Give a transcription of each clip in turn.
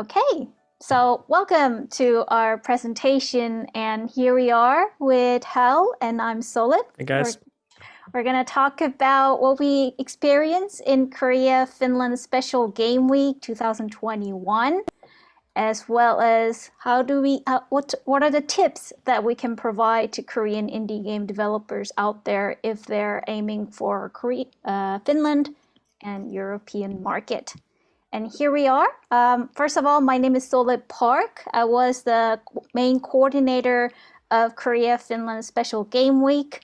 Okay, so welcome to our presentation, and here we are with Häll, and I'm Solid. Hey guys. We're going to talk about what we experienced in Korea, Finland Special Game Week 2021, as well as what are the tips that we can provide to Korean indie game developers out there if they're aiming for Finland and European market. And here we are. First of all, my name is Solid Park. I was the main coordinator of Korea, Finland Special Game Week,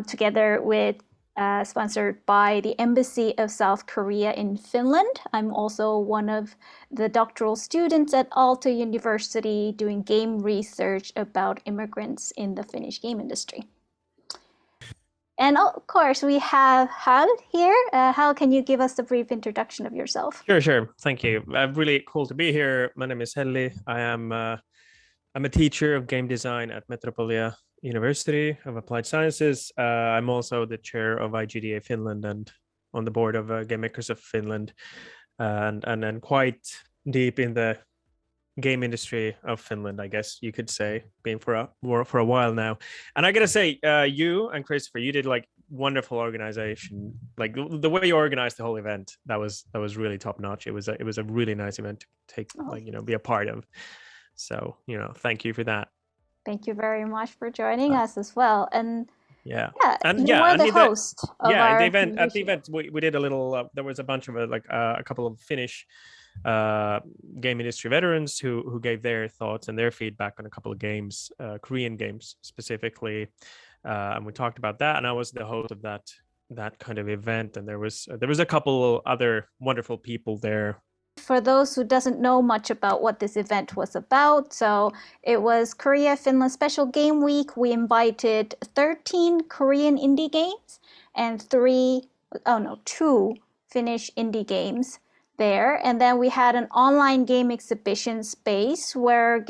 together with sponsored by the Embassy of South Korea in Finland. I'm also one of the doctoral students at Aalto University doing game research about immigrants in the Finnish game industry. And of course, we have Häll here. Häll, can you give us a brief introduction of yourself? Sure. Thank you. Really cool to be here. My name is Häll. I'm a teacher of game design at Metropolia University of Applied Sciences. I'm also the chair of IGDA Finland and on the board of Game Makers of Finland, and then quite deep in the game industry of Finland, I guess you could say, being for a while now. And I gotta say, you and Christopher, you did like wonderful organization. Like the way you organized the whole event, that was really top notch. It was a really nice event to take, be a part of. So thank you for that. Thank you very much for joining us as well. And you were the host of the event. At the event, we did a little. There was a bunch of a couple of Finnish game industry veterans who gave their thoughts and their feedback on a couple of games, Korean games specifically, and we talked about that. And I was the host of that kind of event, and there was a couple other wonderful people there. For those who doesn't know much about what this event was about, so it was Korea Finland Special Game Week. We invited 13 Korean indie games and 2 Finnish indie games there, and then we had an online game exhibition space where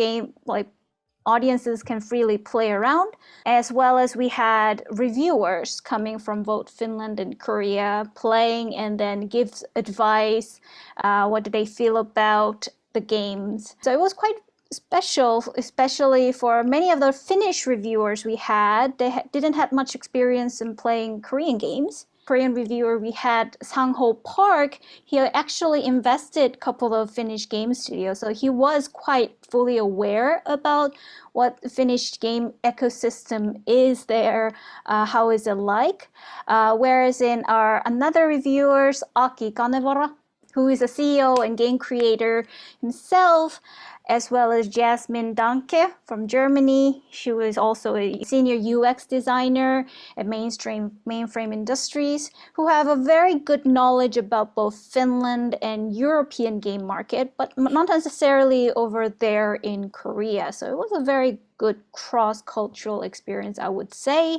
audiences can freely play around, as well as we had reviewers coming from both Finland and Korea playing and then give advice. What do they feel about the games? So it was quite special, especially for many of the Finnish reviewers we had. They didn't have much experience in playing Korean games. Korean reviewer we had, Sang-ho Park, he actually invested a couple of Finnish game studios, so he was quite fully aware about what the Finnish game ecosystem is there, how is it like. Whereas in our another reviewers, Aki Kanevara, who is a CEO and game creator himself, as well as Jasmine Danke from Germany. She was also a senior UX designer at Mainframe Industries, who have a very good knowledge about both Finland and European game market, but not necessarily over there in Korea. So it was a very good cross-cultural experience, I would say.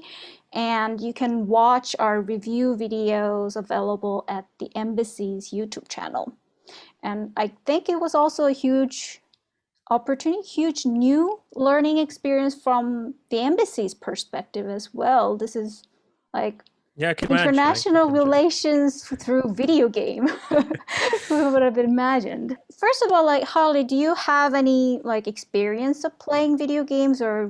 And you can watch our review videos available at the Embassy's YouTube channel. And I think it was also a huge opportunity, huge new learning experience from the Embassy's perspective as well. This is like international relations through video game. Who would have imagined? First of all, Holly, do you have any experience of playing video games, or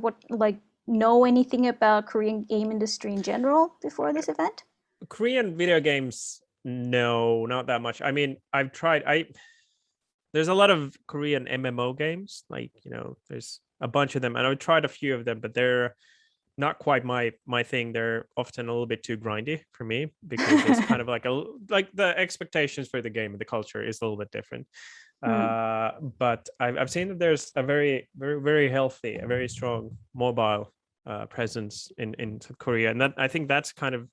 know anything about Korean game industry in general before this event? Korean video games, no, not that much. I mean, I've tried. There's a lot of Korean MMO games, there's a bunch of them, and I've tried a few of them, but they're not quite my thing. They're often a little bit too grindy for me, because it's kind of like the expectations for the game and the culture is a little bit different. But I've seen that there's a very, very, very healthy, a very strong mobile presence in South Korea, and I think that's kind of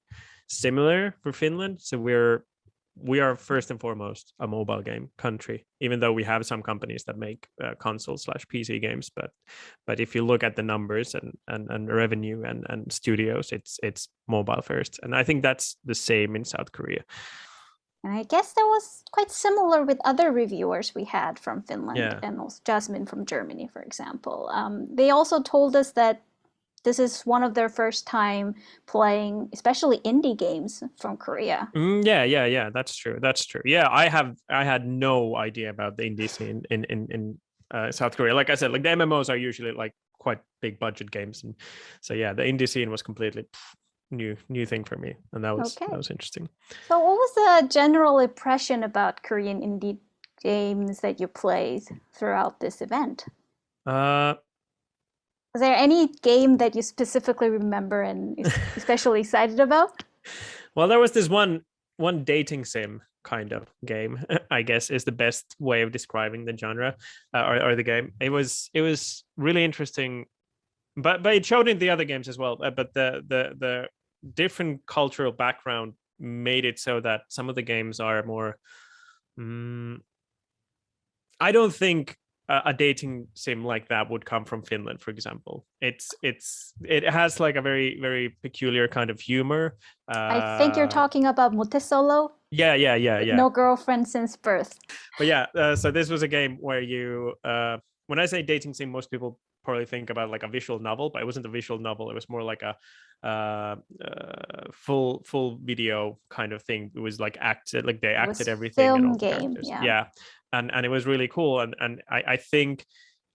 similar for Finland. So we are first and foremost a mobile game country, even though we have some companies that make console/PC games. But if you look at the numbers and revenue and studios, it's mobile first. And I think that's the same in South Korea. And I guess that was quite similar with other reviewers we had from Finland and also Jasmine from Germany, for example. They also told us that this is one of their first time playing, especially indie games from Korea. Yeah. That's true. Yeah, I had no idea about the indie scene in South Korea. Like I said, like the MMOs are usually like quite big budget games, and so yeah, the indie scene was completely new thing for me, and that was interesting. So what was the general impression about Korean indie games that you played throughout this event? Was there any game that you specifically remember and especially excited about? Well, there was this one dating sim kind of game, I guess is the best way of describing the genre or the game. It was really interesting, but it showed in the other games as well. But the different cultural background made it so that some of the games are more. I don't think a dating sim like that would come from Finland, for example. It has like a very, very peculiar kind of humor. I think you're talking about Motesolo. Yeah. No girlfriend since birth. But yeah, so this was a game where you, when I say dating sim, most people probably think about like a visual novel, but it wasn't a visual novel. It was more like a full video kind of thing. It was like acted, like they acted everything. Film and all the game, yeah. And it was really cool. And I think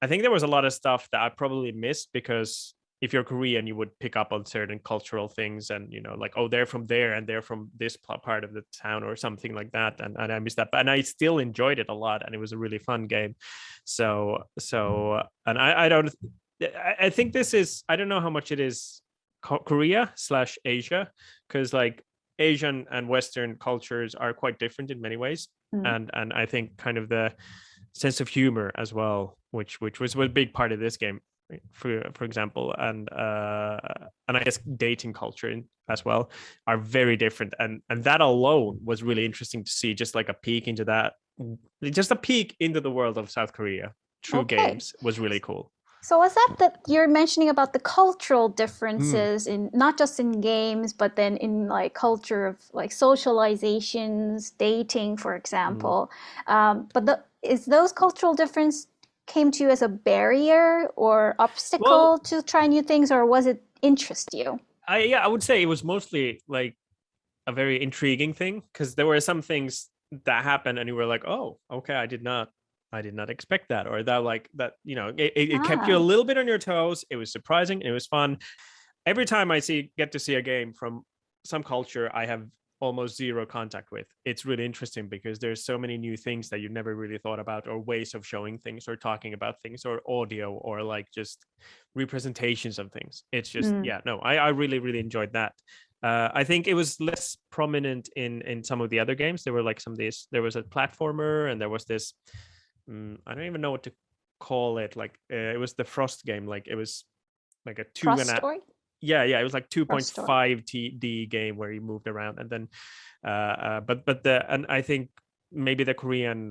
there was a lot of stuff that I probably missed, because if you're Korean, you would pick up on certain cultural things, and like, oh, they're from there and they're from this part of the town or something like that. And I missed that, and I still enjoyed it a lot, and it was a really fun game. So and I think this is, I don't know how much it is Korea/Asia, because like Asian and Western cultures are quite different in many ways. And I think kind of the sense of humor as well, which was a big part of this game, for example, and I guess dating culture as well are very different, and that alone was really interesting to see, just like a peek into the world of South Korea through games was really cool. So was that you're mentioning about the cultural differences in not just in games, but then in like culture of like socializations, dating, for example. But is those cultural difference came to you as a barrier or obstacle to try new things, or was it interest you? I would say it was mostly like a very intriguing thing, because there were some things that happened and you were like, oh, okay, I did not expect that, or that, like that, it kept you a little bit on your toes. It was surprising. It was fun. Every time I get to see a game from some culture I have almost zero contact with, it's really interesting, because there's so many new things that you never really thought about, or ways of showing things or talking about things, or audio, or like just representations of things. It's just I really, really enjoyed that. I think it was less prominent in some of the other games. There were like there was a platformer, and there was this I don't even know what to call it. Like it was the Frost game. Like it was like a it was like 2.5D game where you moved around, and then and I think maybe the Korean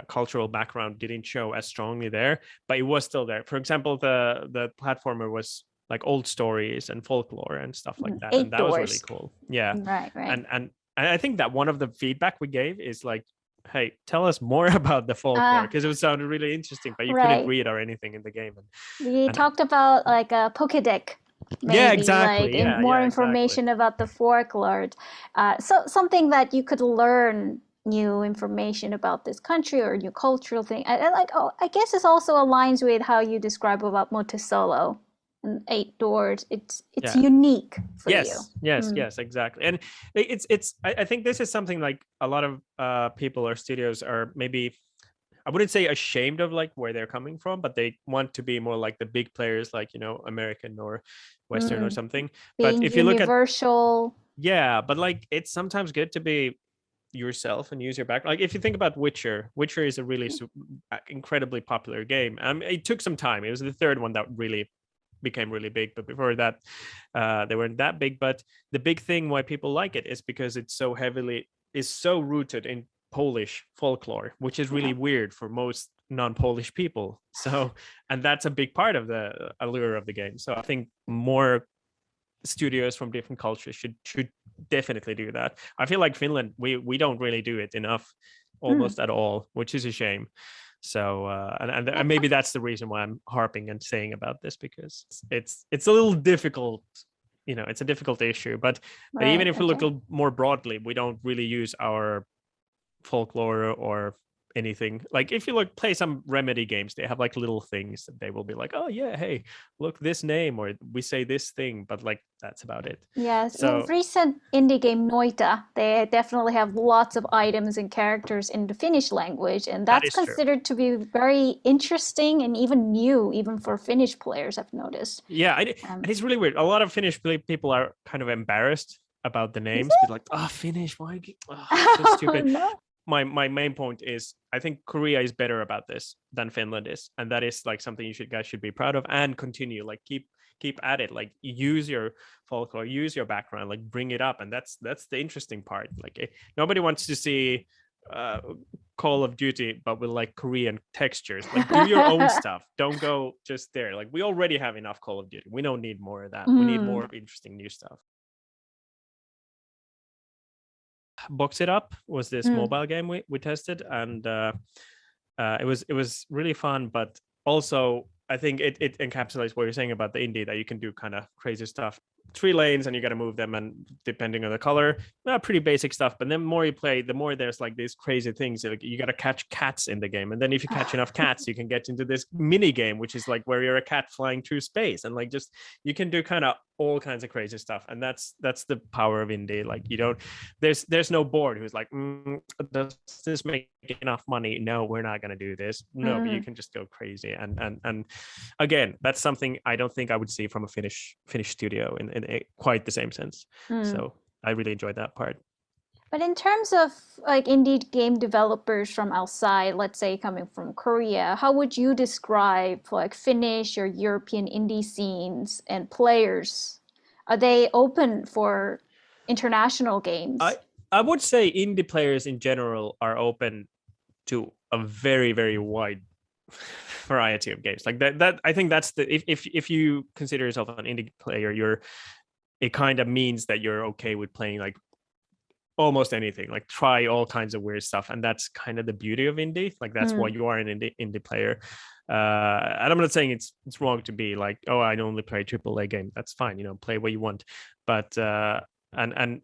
cultural background didn't show as strongly there, but it was still there. For example, the platformer was like old stories and folklore and stuff like that, and that was really cool. Yeah, right. And I think that one of the feedback we gave is like, hey, tell us more about the folklore, because it sounded really interesting, but you couldn't read or anything in the game. We talked about like a Pokédex, maybe, yeah, exactly. Like more information about the folklore. So something that you could learn new information about this country or new cultural thing. I guess this also aligns with how you describe about Motesolo and 8 Doors. It's unique for you. Yes, exactly. And I think this is something like a lot of people or studios are maybe, I wouldn't say ashamed of like where they're coming from, but they want to be more like the big players, like American or Western or something. Being but if you look at universal, but like it's sometimes good to be yourself and use your back. Like if you think about Witcher is a really incredibly popular game. It took some time. It was the third one that really became really big, but before that they weren't that big. But the big thing why people like it is because it's so rooted in Polish folklore, which is really weird for most non-Polish people. So, and that's a big part of the allure of the game. So I think more studios from different cultures should definitely do that. I feel like Finland, we don't really do it enough, almost at all, which is a shame. So and maybe that's the reason why I'm harping and saying about this, because it's a little difficult. It's a difficult issue, but even if we look a little more broadly, we don't really use our folklore or anything. Like if you play some Remedy games, they have like little things that they will be like, oh yeah, hey, look, this name, or we say this thing, but like that's about it. Yes. So Recent indie game Noita, they definitely have lots of items and characters in the Finnish language, and that's considered to be very interesting and even new, even for Finnish players, I've noticed. Yeah, and it's really weird. A lot of Finnish people are kind of embarrassed about the names. Be like, oh, Finnish, why? So stupid. No. My main point is, I think Korea is better about this than Finland is, and that is like something you guys should be proud of and continue. Like keep at it. Like use your folklore, use your background, like bring it up, and that's the interesting part. Like nobody wants to see Call of Duty, but with like Korean textures. Like do your own stuff. Don't go just there. Like we already have enough Call of Duty. We don't need more of that. We need more interesting new stuff. Box It Up was this mobile game we tested, and it was really fun, but also I think it encapsulates what you're saying about the indie, that you can do kind of crazy stuff. 3 lanes and you got to move them, and depending on the color, pretty basic stuff. But then the more you play, the more there's like these crazy things. Like you got to catch cats in the game, and then if you catch enough cats, you can get into this mini game, which is like where you're a cat flying through space, and like just you can do kind of all kinds of crazy stuff. And that's the power of indie. Like there's no board who's like, does this make enough money? No, we're not gonna do this. No, but you can just go crazy. And again, that's something I don't think I would see from a Finnish studio in quite the same sense. So I really enjoyed that part. But in terms of like indie game developers from outside, let's say coming from Korea, how would you describe like Finnish or European indie scenes and players? Are they open for international games? I would say indie players in general are open to a very, very wide variety of games. Like that I think that's if you consider yourself an indie player, it kind of means that you're okay with playing like almost anything, like try all kinds of weird stuff, and that's kind of the beauty of indie. Like that's why you are an indie player. And I'm not saying it's wrong to be like, oh, I only play AAA game. That's fine, play what you want. But and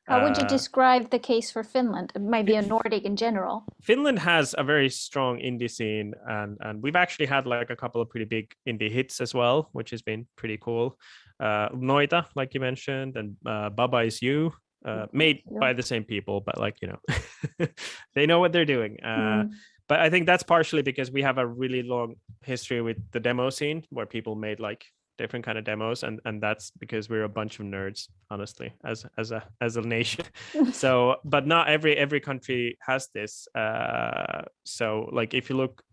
how would you describe the case for Finland? Maybe a Nordic in general. Finland has a very strong indie scene, and we've actually had like a couple of pretty big indie hits as well, which has been pretty cool. Noita, like you mentioned, and Baba Is You. Made by the same people, but like they know what they're doing. But I think that's partially because we have a really long history with the demo scene, where people made like different kind of demos, and that's because we're a bunch of nerds, honestly, as a nation. So, but not every country has this. So like if you look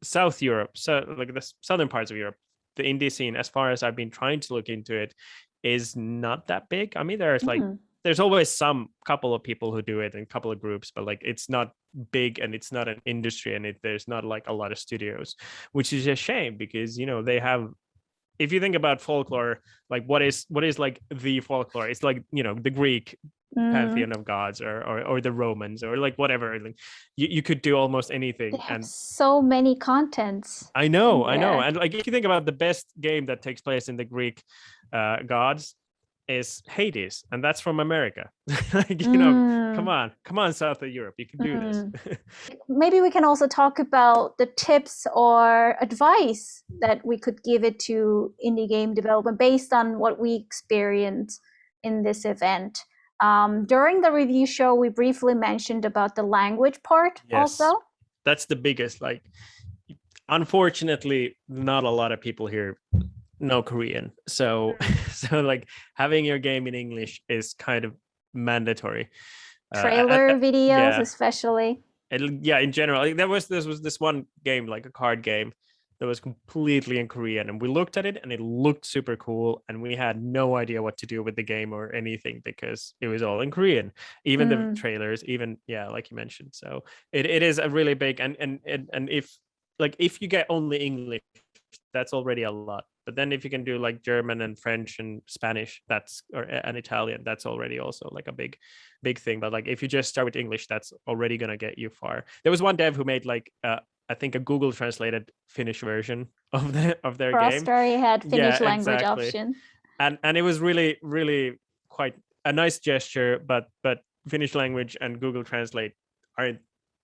South Europe, so like the southern parts of Europe, the indie scene, as far as I've been trying to look into it, is not that big. I mean, there's always some couple of people who do it and a couple of groups, but like it's not big, and it's not an industry, and there's not like a lot of studios, which is a shame, because they have, if you think about folklore, like what is like the folklore, it's like the Greek pantheon of gods, or the Romans, or like whatever. Like you could do almost anything. They have so many contents. I know. And like if you think about the best game that takes place in the Greek gods, is Hades, and that's from America. Like come on, South of Europe, you can do this. Maybe we can also talk about the tips or advice that we could give it to indie game development based on what we experienced in this event. During the review show, we briefly mentioned about the language part. Yes. Also. That's the biggest, like, unfortunately, not a lot of people here know Korean. So like having your game in English is kind of mandatory. Trailer videos, especially. In general. Like, there was this one game, like a card game, that was completely in Korean, and we looked at it and it looked super cool, and we had no idea what to do with the game or anything because it was all in Korean, even the trailers, even like you mentioned. So it is a really big, and if you get only English that's already a lot. But then if you can do like German and French and Spanish, and Italian, that's already also like a big thing. But like if you just start with English, that's already gonna get you far. There was one dev who made like I think a Google translated Finnish version of their game. Story had Finnish Yeah, language exactly. option. And it was really, really quite a nice gesture, but Finnish language and Google Translate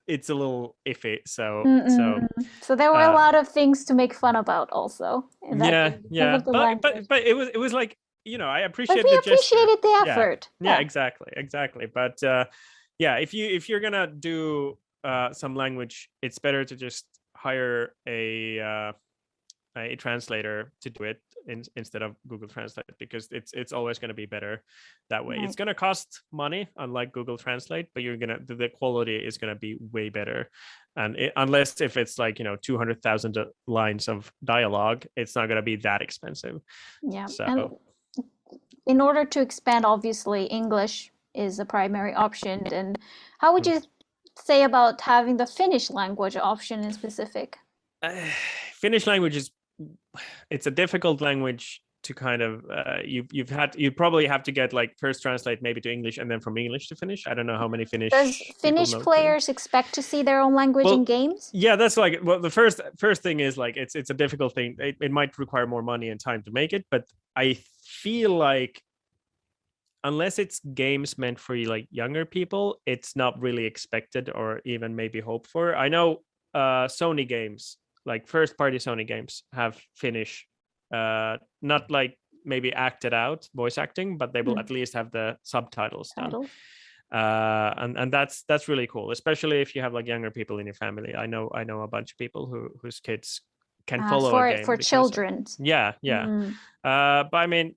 it's a little iffy. So there were a lot of things to make fun about also. Yeah. But it was like, you know, I appreciate we appreciated the effort. Yeah, exactly. But if you're gonna do some language, it's better to just hire a translator to do it instead of Google Translate, because it's always going to be better that way. Right. It's going to cost money, unlike Google Translate, but the quality is going to be way better. And unless if it's like, you know, 200,000 lines of dialogue, it's not going to be that expensive. Yeah. So and in order to expand, obviously English is a primary option. And how would you say about having the Finnish language option in specific? Finnish language it's a difficult language to kind of you probably have to get like first translate maybe to English and then from English to Finnish. I don't know how many Finnish. Does Finnish players expect to see their own language in games? Yeah, that's like, well, the first thing is like it's a difficult thing. It might require more money and time to make it, but I feel like unless it's games meant for like younger people, it's not really expected or even maybe hoped for. I know Sony games, like first party Sony games, have Finnish, not like maybe acted out voice acting, but they will at least have the subtitles done. And that's really cool, especially if you have like younger people in your family. I know a bunch of people whose kids can follow a game for children. But I mean,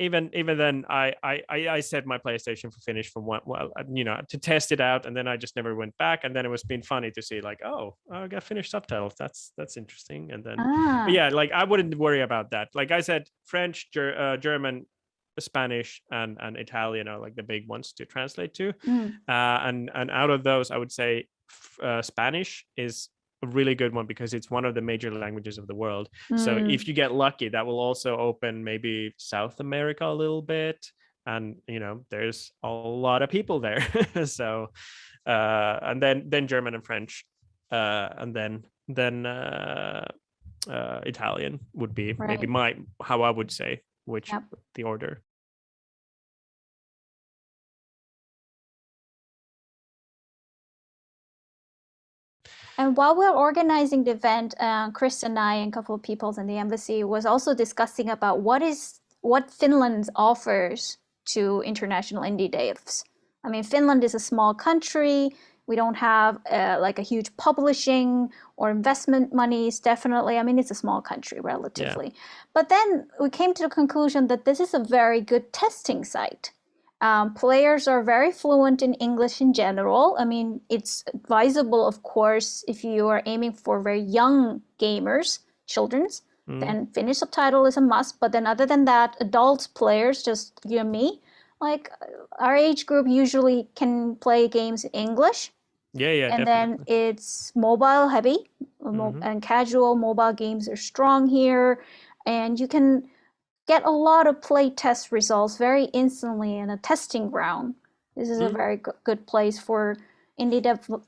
even then, I set my PlayStation for Finnish for to test it out, and then I just never went back. And then it was been funny to see like, oh, I got Finnish subtitles. That's interesting. And then like I wouldn't worry about that. Like I said, French, German, Spanish, and Italian are like the big ones to translate to. And out of those, I would say Spanish is a really good one because it's one of the major languages of the world. So if you get lucky, that will also open maybe South America a little bit, and you know there's a lot of people there. So and then German and French, and then Italian would be maybe how I would say the order. And while we're organizing the event, Chris and I and a couple of people in the embassy was also discussing about what Finland offers to international indie devs. I mean, Finland is a small country. We don't have like a huge publishing or investment monies, definitely. I mean, it's a small country relatively. Yeah. But then we came to the conclusion that this is a very good testing site. Players are very fluent in English in general. I mean, it's advisable, of course, if you are aiming for very young gamers, children's, then Finnish subtitle is a must. But then other than that, adult players, just you and me, like our age group usually can play games in English. Yeah, and definitely. Then it's mobile heavy, and casual mobile games are strong here. And you can get a lot of play test results very instantly in a testing ground. This is a very good place for indie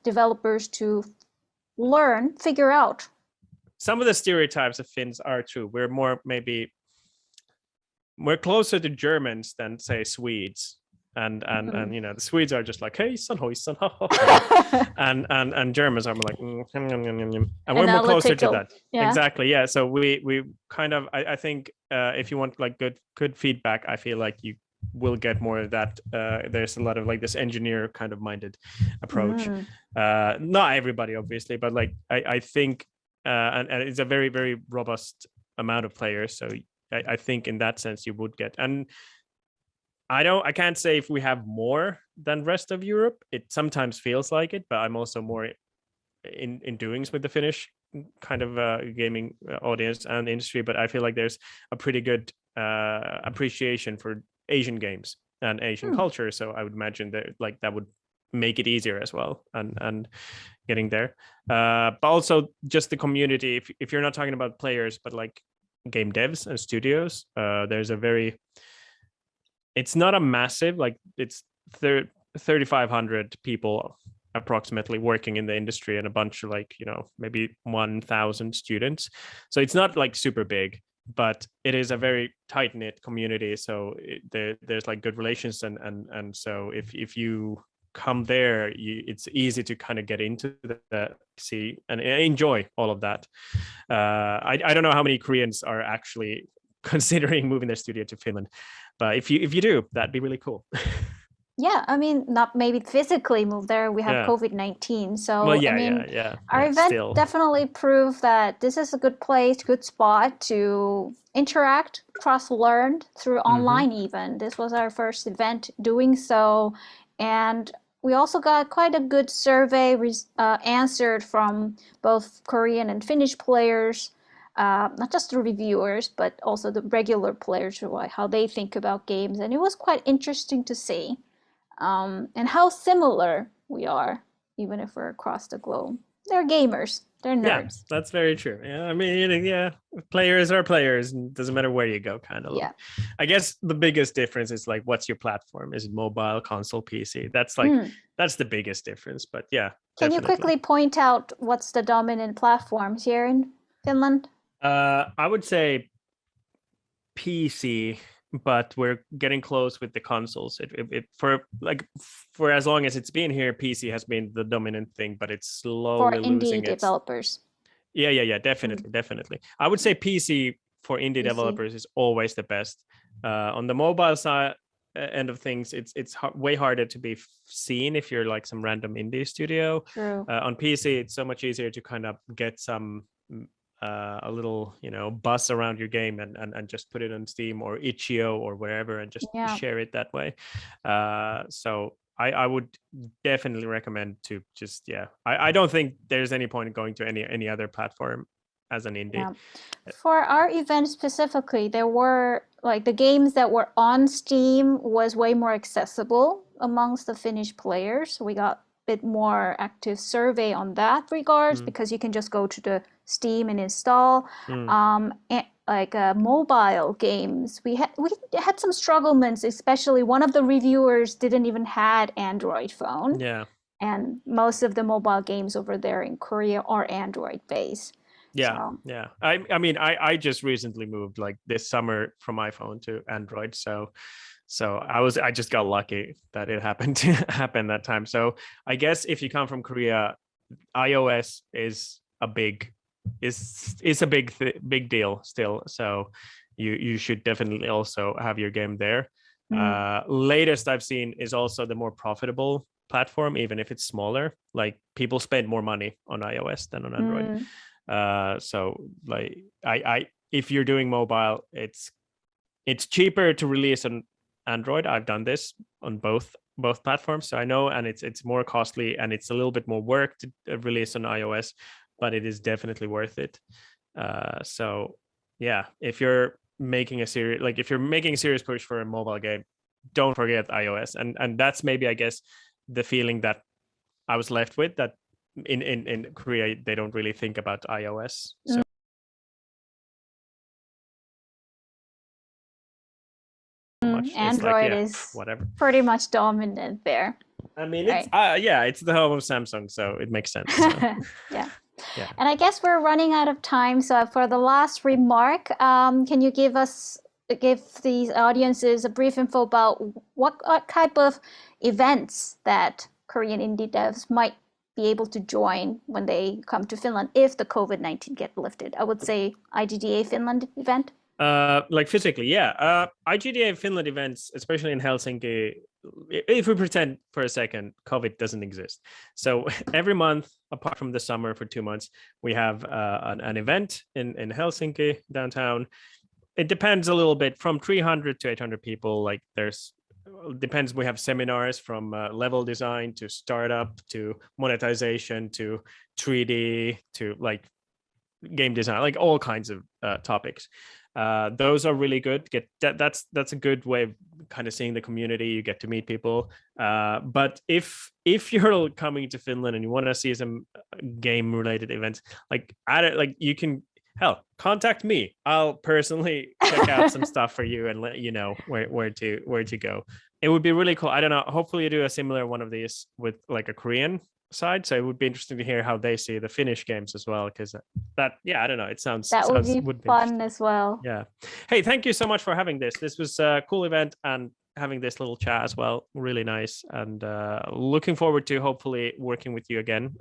developers to learn, figure out. Some of the stereotypes of Finns are true. We're closer to Germans than say Swedes. And you know, the Swedes are just like, hey son, hoisan, and Germans are like, and we're more closer to that. Yeah. Exactly. Yeah. So we kind of, I think if you want like good feedback, I feel like you will get more of that. There's a lot of like this engineer kind of minded approach. Not everybody, obviously, but like I think, and it's a very, very robust amount of players. So I think in that sense you would get, and I can't say if we have more than rest of Europe. It sometimes feels like it, but I'm also more in doings with the Finnish kind of gaming audience and industry. But I feel like there's a pretty good appreciation for Asian games and Asian culture. So I would imagine that like that would make it easier as well. And getting there. But also just the community. If you're not talking about players, but like game devs and studios, there's a very, it's not a massive, like it's 3,500 people approximately working in the industry, and a bunch of like, you know, maybe 1,000 students. So it's not like super big, but it is a very tight-knit community. So there's like good relations, and so if you come there, it's easy to kind of get into the see and enjoy all of that. I don't know how many Koreans are actually considering moving their studio to Finland, but if you do, that'd be really cool. Yeah, I mean, not maybe physically move there. We have COVID-19, so Well, I mean, our yeah, event still. definitely proved that this is a good place, good spot to interact, cross-learn through online even. This was our first event doing so, and we also got quite a good survey answered from both Korean and Finnish players, not just the reviewers, but also the regular players, how they think about games, and it was quite interesting to see. And how similar we are, even if we're across the globe. They're gamers, they're nerds. Yeah, that's very true. Yeah, I mean, yeah, players are players, and doesn't matter where you go, kind of. Yeah. I guess the biggest difference is like, what's your platform? Is it mobile, console, PC? That's like, that's the biggest difference. But yeah. Can you quickly point out what's the dominant platforms here in Finland? I would say PC, but we're getting close with the consoles. For as long as it's been here, PC has been the dominant thing, but it's slowly losing indie developers. Yeah, definitely. I would say PC for indie developers is always the best. On the mobile side end of things, it's way harder to be seen if you're like some random indie studio. True. On PC, it's so much easier to kind of get some a little, you know, buzz around your game and just put it on Steam or itch.io or wherever and just share it that way. So I would definitely recommend to just I don't think there's any point in going to any other platform as an indie. For our event specifically, there were like the games that were on Steam was way more accessible amongst the Finnish players. We got bit more active survey on that regards because you can just go to the Steam and install. And like mobile games, we had some strugglements, especially one of the reviewers didn't even had Android phone. Yeah. And most of the mobile games over there in Korea are Android based. Yeah. I mean, I just recently moved like this summer from iPhone to Android, so I just got lucky that it happened to happen that time. So I guess if you come from Korea, iOS is a big big deal still. So you should definitely also have your game there. Latest I've seen is also the more profitable platform, even if it's smaller. Like people spend more money on iOS than on Android. So like if you're doing mobile, it's cheaper to release on Android. I've done this on both platforms, so I know, and it's more costly and it's a little bit more work to release on iOS, but it is definitely worth it. So yeah, if you're making a serious push for a mobile game, don't forget iOS, and that's maybe, I guess, the feeling that I was left with, that in Korea they don't really think about iOS. So Android is whatever, pretty much dominant there. I mean, it's it's the home of Samsung, so it makes sense. So. Yeah. And I guess we're running out of time. So for the last remark, can you give these audiences a brief info about what type of events that Korean indie devs might be able to join when they come to Finland if the COVID-19 get lifted? I would say IGDA Finland event. Like physically, IGDA Finland events, especially in Helsinki, if we pretend for a second COVID doesn't exist. So every month, apart from the summer for 2 months, we have an event in Helsinki downtown. It depends a little bit, from 300 to 800 people. Like depends. We have seminars from level design to startup to monetization to 3D to like game design, like all kinds of topics. Those are really good. That's a good way of kind of seeing the community. You get to meet people. But if you're coming to Finland and you want to see some game related events, like you can contact me. I'll personally check out some stuff for you and let you know where to go. It would be really cool. I don't know. Hopefully you do a similar one of these with like a Korean side. So it would be interesting to hear how they see the Finnish games as well. Because I don't know. It sounds would be fun as well. Yeah. Hey, thank you so much for having this. This was a cool event and having this little chat as well. Really nice. And looking forward to hopefully working with you again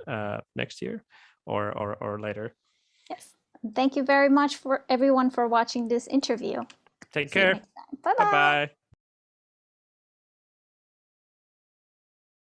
next year or later. Yes. Thank you very much for everyone for watching this interview. Take care. Bye-bye. Bye-bye.